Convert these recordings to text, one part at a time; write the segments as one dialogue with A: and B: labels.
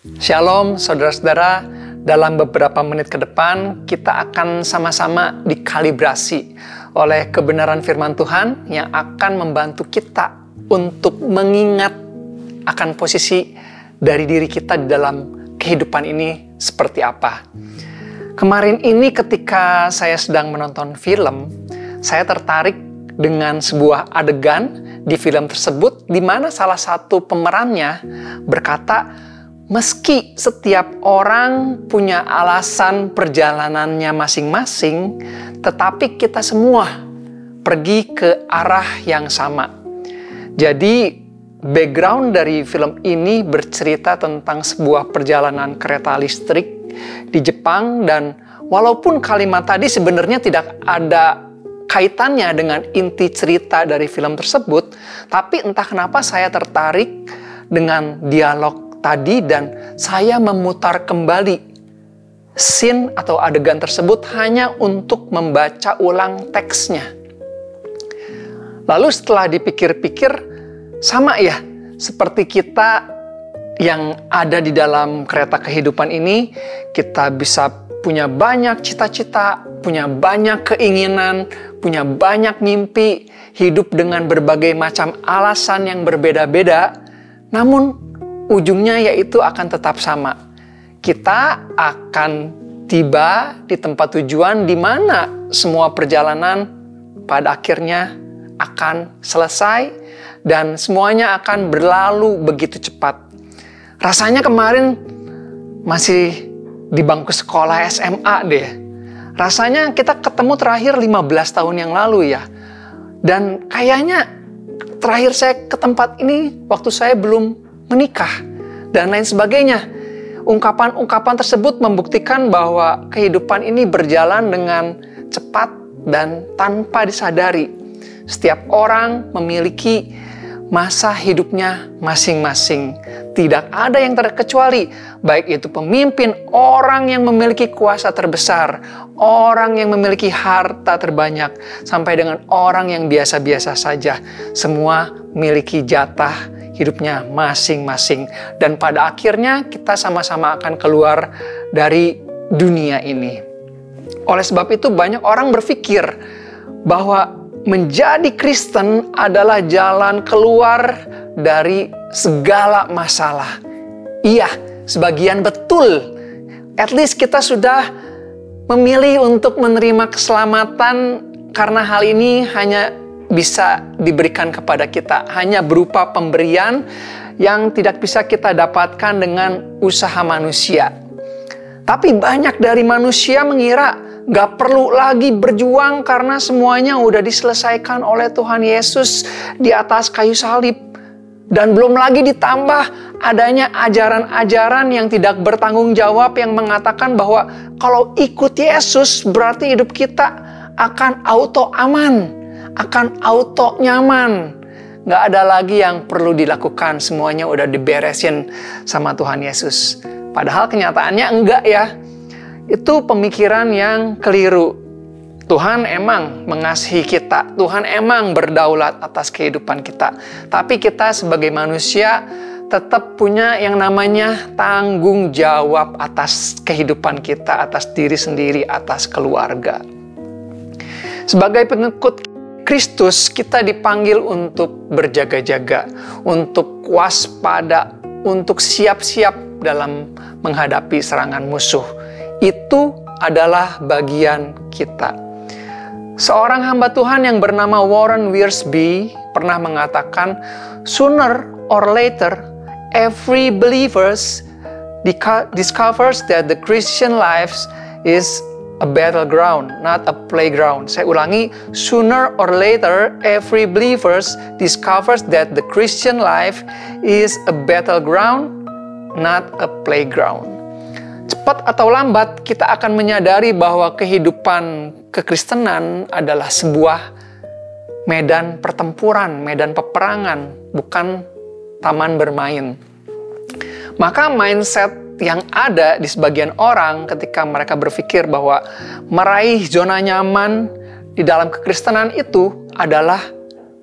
A: Shalom saudara-saudara, dalam beberapa menit ke depan kita akan sama-sama dikalibrasi oleh kebenaran firman Tuhan yang akan membantu kita untuk mengingat akan posisi dari diri kita di dalam kehidupan ini seperti apa. Kemarin ini ketika saya sedang menonton film, saya tertarik dengan sebuah adegan di film tersebut di mana salah satu pemerannya berkata, meski setiap orang punya alasan perjalanannya masing-masing, tetapi kita semua pergi ke arah yang sama. Jadi, background dari film ini bercerita tentang sebuah perjalanan kereta listrik di Jepang, dan walaupun kalimat tadi sebenarnya tidak ada kaitannya dengan inti cerita dari film tersebut, tapi entah kenapa saya tertarik dengan dialog tadi dan saya memutar kembali scene atau adegan tersebut hanya untuk membaca ulang teksnya. Lalu setelah dipikir-pikir, sama ya seperti kita yang ada di dalam kereta kehidupan ini, kita bisa punya banyak cita-cita, punya banyak keinginan, punya banyak mimpi, hidup dengan berbagai macam alasan yang berbeda-beda, namun ujungnya yaitu akan tetap sama. Kita akan tiba di tempat tujuan di mana semua perjalanan pada akhirnya akan selesai dan semuanya akan berlalu begitu cepat. Rasanya kemarin masih di bangku sekolah SMA deh. Rasanya kita ketemu terakhir 15 tahun yang lalu ya. Dan kayaknya terakhir saya ke tempat ini waktu saya belum menikah, dan lain sebagainya. Ungkapan-ungkapan tersebut membuktikan bahwa kehidupan ini berjalan dengan cepat dan tanpa disadari. Setiap orang memiliki masa hidupnya masing-masing. Tidak ada yang terkecuali, baik itu pemimpin, orang yang memiliki kuasa terbesar, orang yang memiliki harta terbanyak, sampai dengan orang yang biasa-biasa saja. Semua memiliki jatah hidupnya masing-masing. Dan pada akhirnya kita sama-sama akan keluar dari dunia ini. Oleh sebab itu banyak orang berpikir bahwa menjadi Kristen adalah jalan keluar dari segala masalah. Iya, sebagian betul. At least kita sudah memilih untuk menerima keselamatan karena hal ini hanya bisa diberikan kepada kita, hanya berupa pemberian yang tidak bisa kita dapatkan dengan usaha manusia. Tapi banyak dari manusia mengira gak perlu lagi berjuang karena semuanya udah diselesaikan oleh Tuhan Yesus di atas kayu salib. Dan belum lagi ditambah adanya ajaran-ajaran yang tidak bertanggung jawab yang mengatakan bahwa kalau ikut Yesus berarti hidup kita akan auto aman, akan auto nyaman. Gak ada lagi yang perlu dilakukan, semuanya udah diberesin sama Tuhan Yesus. Padahal kenyataannya enggak ya. Itu pemikiran yang keliru. Tuhan emang mengasihi kita, Tuhan emang berdaulat atas kehidupan kita. Tapi kita sebagai manusia tetap punya yang namanya tanggung jawab atas kehidupan kita, atas diri sendiri, atas keluarga. Sebagai pengikut Kristus, kita dipanggil untuk berjaga-jaga, untuk waspada, untuk siap-siap dalam menghadapi serangan musuh. Itu adalah bagian kita. Seorang hamba Tuhan yang bernama Warren Wiersbe pernah mengatakan, sooner or later, every believer discovers that the Christian life is a battleground, not a playground. Saya ulangi, sooner or later, every believer discovers that the Christian life is a battleground, not a playground. Cepat atau lambat kita akan menyadari bahwa kehidupan kekristenan adalah sebuah medan pertempuran, medan peperangan, bukan taman bermain. Maka mindset yang ada di sebagian orang ketika mereka berpikir bahwa meraih zona nyaman di dalam kekristenan itu adalah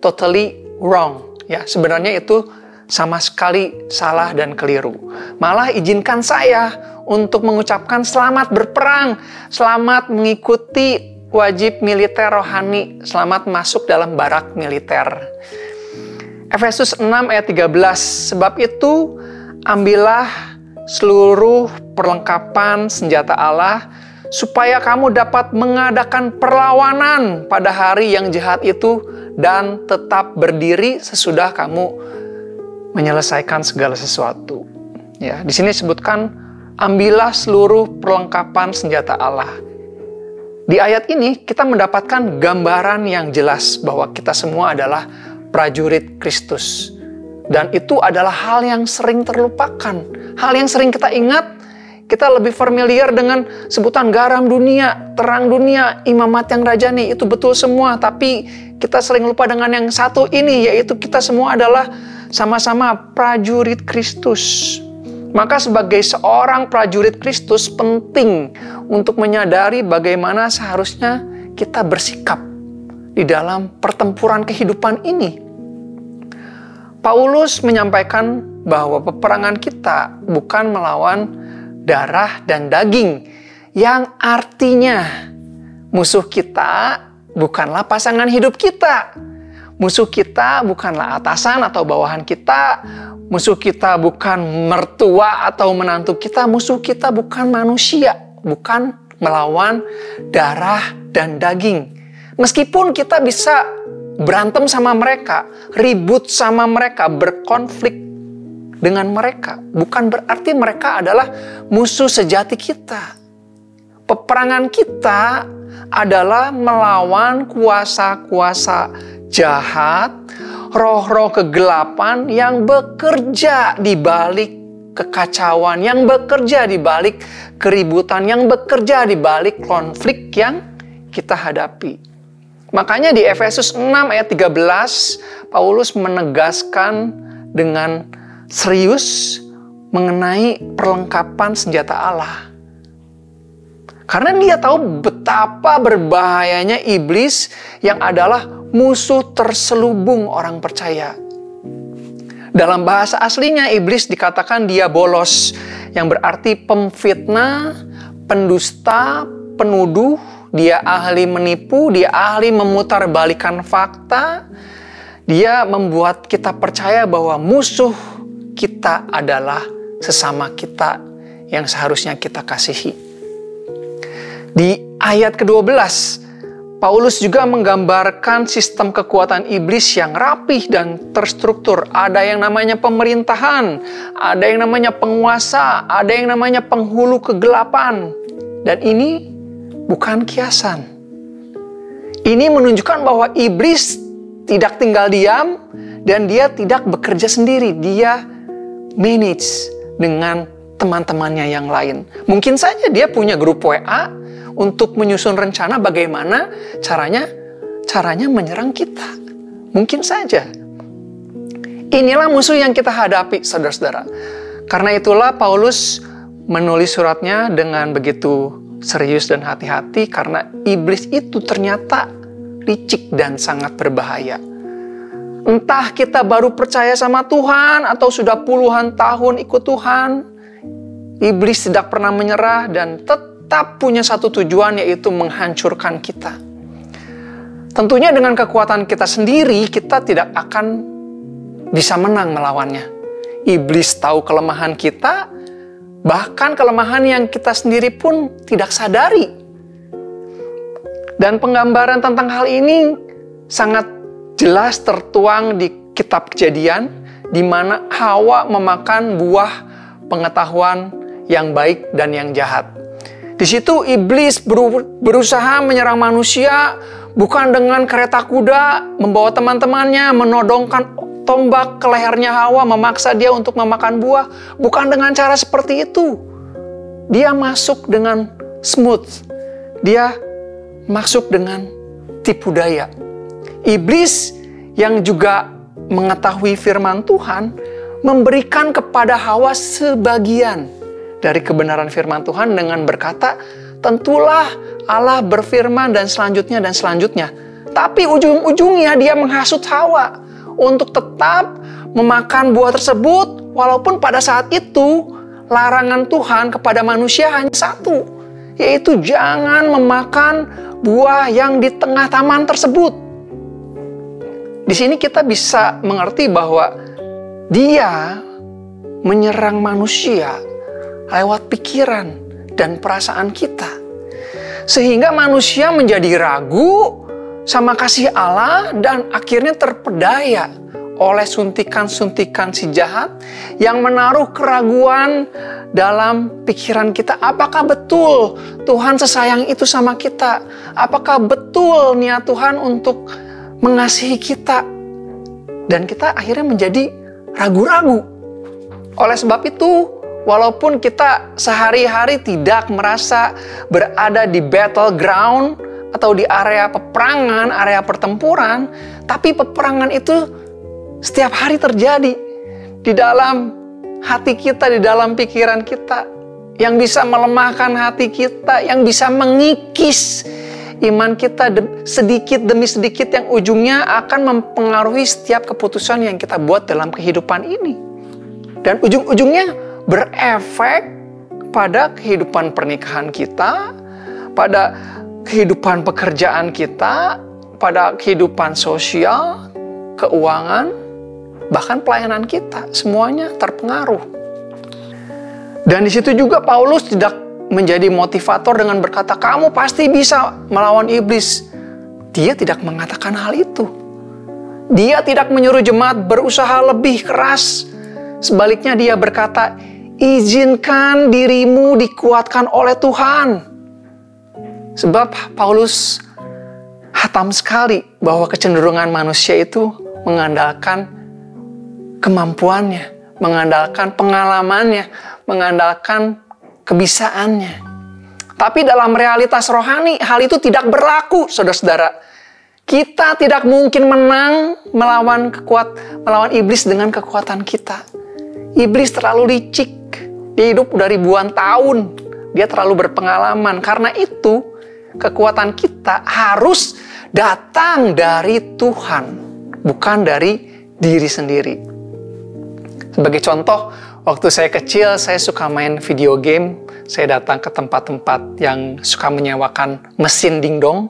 A: totally wrong. Ya, sebenarnya itu sama sekali salah dan keliru. Malah izinkan saya untuk mengucapkan selamat berperang, selamat mengikuti wajib militer rohani, selamat masuk dalam barak militer. Efesus 6 ayat 13, sebab itu ambillah seluruh perlengkapan senjata Allah, supaya kamu dapat mengadakan perlawanan pada hari yang jahat itu dan tetap berdiri sesudah kamu menyelesaikan segala sesuatu. Ya, di sini disebutkan ambillah seluruh perlengkapan senjata Allah. Di ayat ini kita mendapatkan gambaran yang jelas bahwa kita semua adalah prajurit Kristus. Dan itu adalah hal yang sering terlupakan. Hal yang sering kita ingat, kita lebih familiar dengan sebutan garam dunia, terang dunia, imamat yang rajani. Itu betul semua, tapi kita sering lupa dengan yang satu ini, yaitu kita semua adalah sama-sama prajurit Kristus. Maka sebagai seorang prajurit Kristus penting untuk menyadari bagaimana seharusnya kita bersikap di dalam pertempuran kehidupan ini. Paulus menyampaikan bahwa peperangan kita bukan melawan darah dan daging, yang artinya musuh kita bukanlah pasangan hidup kita. Musuh kita bukanlah atasan atau bawahan kita. Musuh kita bukan mertua atau menantu kita. Musuh kita bukan manusia, bukan melawan darah dan daging. Meskipun kita bisa berantem sama mereka, ribut sama mereka, berkonflik dengan mereka, bukan berarti mereka adalah musuh sejati kita. Peperangan kita adalah melawan kuasa-kuasa jahat, roh-roh kegelapan yang bekerja di balik kekacauan, yang bekerja di balik keributan, yang bekerja di balik konflik yang kita hadapi. Makanya di Efesus 6 ayat 13, Paulus menegaskan dengan serius mengenai perlengkapan senjata Allah. Karena dia tahu betapa berbahayanya iblis yang adalah musuh terselubung orang percaya. Dalam bahasa aslinya iblis dikatakan diabolos, yang berarti pemfitnah, pendusta, penuduh. Dia ahli menipu, dia ahli memutarbalikkan fakta. Dia membuat kita percaya bahwa musuh kita adalah sesama kita yang seharusnya kita kasihi. Di ayat ke-12, Paulus juga menggambarkan sistem kekuatan iblis yang rapih dan terstruktur. Ada yang namanya pemerintahan, ada yang namanya penguasa, ada yang namanya penghulu kegelapan. Dan ini bukan kiasan. Ini menunjukkan bahwa iblis tidak tinggal diam dan dia tidak bekerja sendiri. Dia manage dengan teman-temannya yang lain. Mungkin saja dia punya grup WA untuk menyusun rencana bagaimana caranya menyerang kita. Mungkin saja. Inilah musuh yang kita hadapi, saudara-saudara. Karena itulah Paulus menulis suratnya dengan begitu serius dan hati-hati, karena iblis itu ternyata licik dan sangat berbahaya. Entah kita baru percaya sama Tuhan atau sudah puluhan tahun ikut Tuhan, iblis tidak pernah menyerah dan tetap punya satu tujuan, yaitu menghancurkan kita. Tentunya dengan kekuatan kita sendiri, kita tidak akan bisa menang melawannya. Iblis tahu kelemahan kita, bahkan kelemahan yang kita sendiri pun tidak sadari. Dan penggambaran tentang hal ini sangat jelas tertuang di kitab Kejadian, di mana Hawa memakan buah pengetahuan yang baik dan yang jahat. Di situ iblis berusaha menyerang manusia, bukan dengan kereta kuda, membawa teman-temannya, menodongkan tombak ke lehernya Hawa, memaksa dia untuk memakan buah. Bukan dengan cara seperti itu. Dia masuk dengan smooth. Dia masuk dengan tipu daya. Iblis yang juga mengetahui firman Tuhan memberikan kepada Hawa sebagian dari kebenaran firman Tuhan dengan berkata, tentulah Allah berfirman dan selanjutnya dan selanjutnya. Tapi ujung-ujungnya dia menghasut Hawa untuk tetap memakan buah tersebut, walaupun pada saat itu larangan Tuhan kepada manusia hanya satu, yaitu jangan memakan buah yang di tengah taman tersebut. Di sini kita bisa mengerti bahwa Dia menyerang manusia lewat pikiran dan perasaan kita, sehingga manusia menjadi ragu sama kasih Allah dan akhirnya terpedaya oleh suntikan-suntikan si jahat yang menaruh keraguan dalam pikiran kita. Apakah betul Tuhan sesayang itu sama kita? Apakah betul niat Tuhan untuk mengasihi kita? Dan kita akhirnya menjadi ragu-ragu. Oleh sebab itu, walaupun kita sehari-hari tidak merasa berada di battleground atau di area peperangan, area pertempuran, tapi peperangan itu setiap hari terjadi di dalam hati kita, di dalam pikiran kita, yang bisa melemahkan hati kita, yang bisa mengikis iman kita sedikit demi sedikit, yang ujungnya akan mempengaruhi setiap keputusan yang kita buat dalam kehidupan ini. Dan ujung-ujungnya berefek pada kehidupan pernikahan kita, pada kehidupan pekerjaan kita, pada kehidupan sosial, keuangan, bahkan pelayanan kita, semuanya terpengaruh. Dan di situ juga Paulus tidak menjadi motivator dengan berkata, kamu pasti bisa melawan iblis. Dia tidak mengatakan hal itu. Dia tidak menyuruh jemaat berusaha lebih keras. Sebaliknya dia berkata, izinkan dirimu dikuatkan oleh Tuhan. Sebab Paulus hatam sekali bahwa kecenderungan manusia itu mengandalkan kemampuannya, mengandalkan pengalamannya, mengandalkan kebisaannya. Tapi dalam realitas rohani, hal itu tidak berlaku, saudara-saudara. Kita tidak mungkin menang melawan iblis dengan kekuatan kita. Iblis terlalu licik. Dia hidup udah ribuan tahun. Dia terlalu berpengalaman. Karena itu, kekuatan kita harus datang dari Tuhan, bukan dari diri sendiri. Sebagai contoh, waktu saya kecil, saya suka main video game. Saya datang ke tempat-tempat yang suka menyewakan mesin dingdong.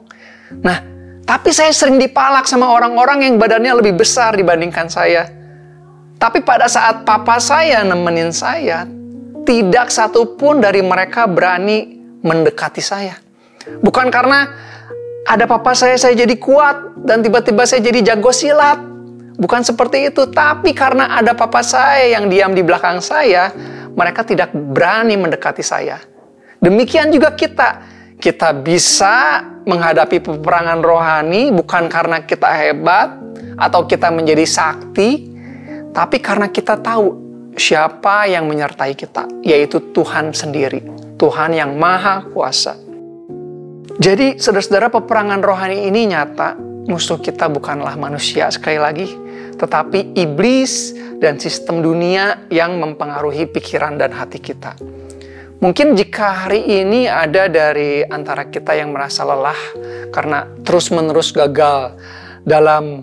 A: Nah, tapi saya sering dipalak sama orang-orang yang badannya lebih besar dibandingkan saya. Tapi pada saat papa saya nemenin saya, tidak satupun dari mereka berani mendekati saya. Bukan karena ada papa saya jadi kuat dan tiba-tiba saya jadi jago silat. Bukan seperti itu. Tapi karena ada papa saya yang diam di belakang saya, mereka tidak berani mendekati saya. Demikian juga kita. Kita bisa menghadapi peperangan rohani bukan karena kita hebat atau kita menjadi sakti, tapi karena kita tahu siapa yang menyertai kita, yaitu Tuhan sendiri. Tuhan yang Maha Kuasa. Jadi, saudara-saudara, peperangan rohani ini nyata. Musuh kita bukanlah manusia sekali lagi, tetapi iblis dan sistem dunia yang mempengaruhi pikiran dan hati kita. Mungkin jika hari ini ada dari antara kita yang merasa lelah karena terus-menerus gagal dalam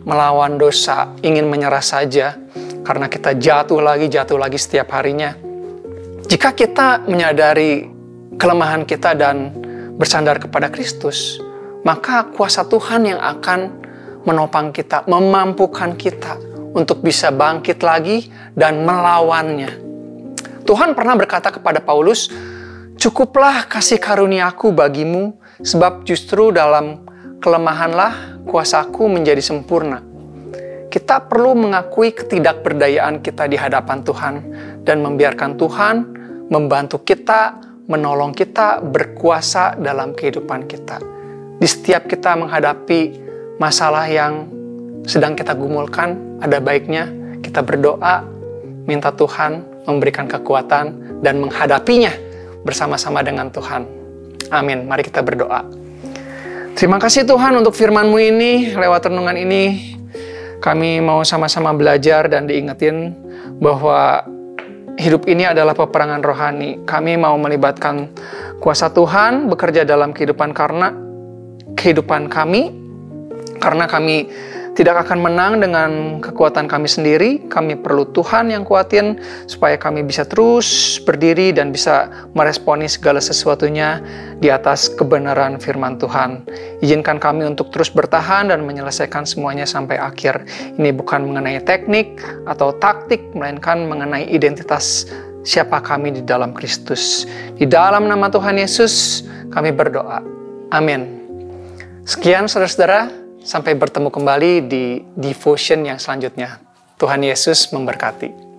A: melawan dosa, ingin menyerah saja karena kita jatuh lagi setiap harinya. Jika kita menyadari kelemahan kita dan bersandar kepada Kristus, maka kuasa Tuhan yang akan menopang kita, memampukan kita untuk bisa bangkit lagi dan melawannya. Tuhan pernah berkata kepada Paulus, cukuplah kasih karuniaku bagimu, sebab justru dalam kelemahanlah kuasaku menjadi sempurna. Kita perlu mengakui ketidakberdayaan kita di hadapan Tuhan dan membiarkan Tuhan membantu kita, menolong kita berkuasa dalam kehidupan kita. Di setiap kita menghadapi masalah yang sedang kita gumulkan, ada baiknya kita berdoa, minta Tuhan memberikan kekuatan dan menghadapinya bersama-sama dengan Tuhan. Amin. Mari kita berdoa. Terima kasih Tuhan untuk firman-Mu ini. Lewat renungan ini, kami mau sama-sama belajar dan diingetin bahwa hidup ini adalah peperangan rohani. Kami mau melibatkan kuasa Tuhan bekerja dalam kehidupan kami, karena kami tidak akan menang dengan kekuatan kami sendiri. Kami perlu Tuhan yang kuatin supaya kami bisa terus berdiri dan bisa meresponi segala sesuatunya di atas kebenaran firman Tuhan. Izinkan kami untuk terus bertahan dan menyelesaikan semuanya sampai akhir. Ini bukan mengenai teknik atau taktik, melainkan mengenai identitas siapa kami di dalam Kristus. Di dalam nama Tuhan Yesus kami berdoa. Amin. Sekian saudara-saudara, sampai bertemu kembali di devotion yang selanjutnya. Tuhan Yesus memberkati.